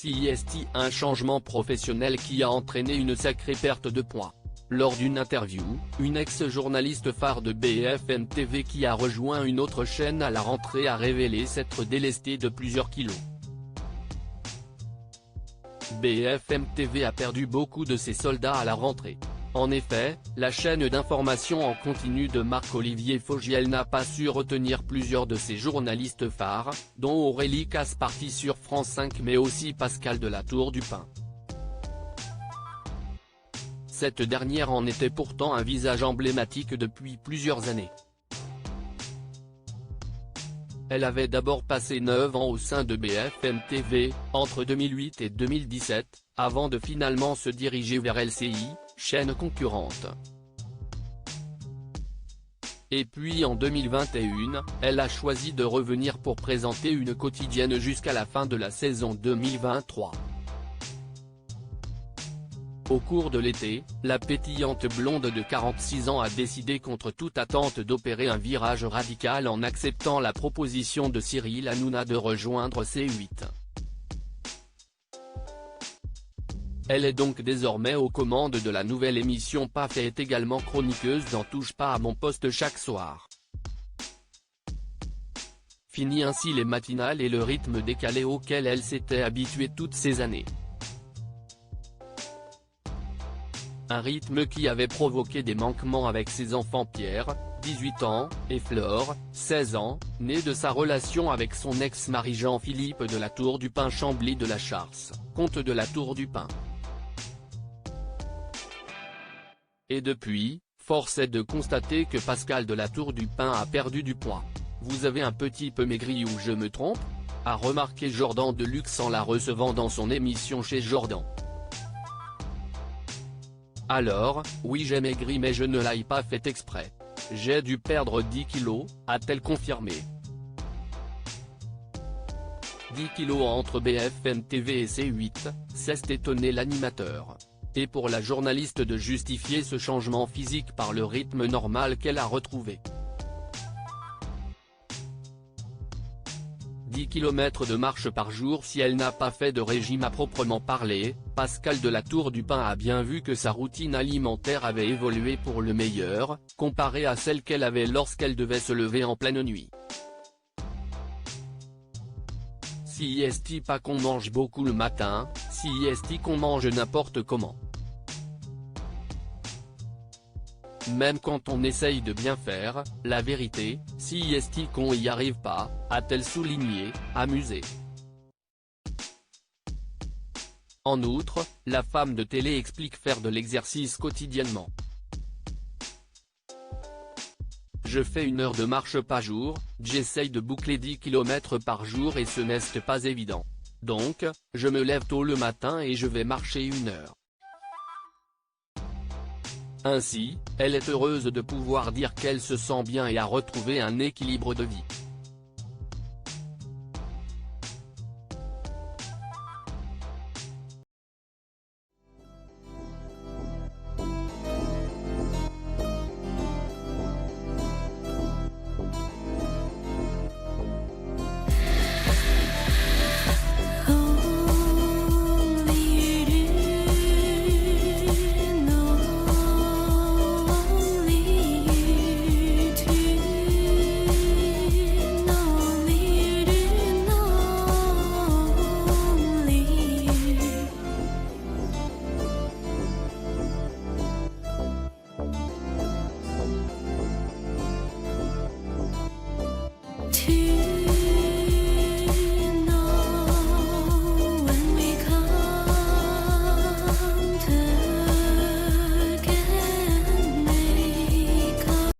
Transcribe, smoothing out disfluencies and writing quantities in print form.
CIST, un changement professionnel qui a entraîné une sacrée perte de poids. Lors d'une interview, une ex-journaliste phare de BFM TV qui a rejoint une autre chaîne à la rentrée a révélé s'être délestée de plusieurs kilos. BFM TV a perdu beaucoup de ses soldats à la rentrée. En effet, la chaîne d'information en continu de Marc-Olivier Fogiel n'a pas su retenir plusieurs de ses journalistes phares, dont Aurélie Casparty sur France 5 mais aussi Pascal Delatour du Pin. Cette dernière en était pourtant un visage emblématique depuis plusieurs années. Elle avait d'abord passé 9 ans au sein de BFM TV, entre 2008 et 2017, avant de finalement se diriger vers LCI, chaîne concurrente. Et puis en 2021, elle a choisi de revenir pour présenter une quotidienne jusqu'à la fin de la saison 2023. Au cours de l'été, la pétillante blonde de 46 ans a décidé contre toute attente d'opérer un virage radical en acceptant la proposition de Cyril Hanouna de rejoindre C8. Elle est donc désormais aux commandes de la nouvelle émission PAF et est également chroniqueuse dans Touche pas à mon poste chaque soir. Fini ainsi les matinales et le rythme décalé auquel elle s'était habituée toutes ces années. Un rythme qui avait provoqué des manquements avec ses enfants Pierre, 18 ans, et Flore, 16 ans, née de sa relation avec son ex-mari Jean-Philippe de la Tour du Pin Chambly de la Charce, comte de la Tour du Pin. Et depuis, force est de constater que Pascal de la Tour du Pin a perdu du poids. Vous avez un petit peu maigri ou je me trompe ? A remarqué Jordan Deluxe en la recevant dans son émission chez Jordan. Alors, oui j'ai maigri mais je ne l'ai pas fait exprès. J'ai dû perdre 10 kilos, a-t-elle confirmé. 10 kilos entre BFM TV et C8, s'est étonné l'animateur. Et pour la journaliste de justifier ce changement physique par le rythme normal qu'elle a retrouvé. 10 km de marche par jour si elle n'a pas fait de régime à proprement parler, Pascal de la Tour du Pin a bien vu que sa routine alimentaire avait évolué pour le meilleur, comparée à celle qu'elle avait lorsqu'elle devait se lever en pleine nuit. CIST pas qu'on mange beaucoup le matin, CIST qu'on mange n'importe comment. Même quand on essaye de bien faire, la vérité, CIST qu'on y arrive pas, a-t-elle souligné, amusée. En outre, la femme de télé explique faire de l'exercice quotidiennement. Je fais 1 heure de marche par jour, j'essaye de boucler 10 km par jour et ce n'est pas évident. Donc, je me lève tôt le matin et je vais marcher 1 heure. Ainsi, elle est heureuse de pouvoir dire qu'elle se sent bien et a retrouvé un équilibre de vie.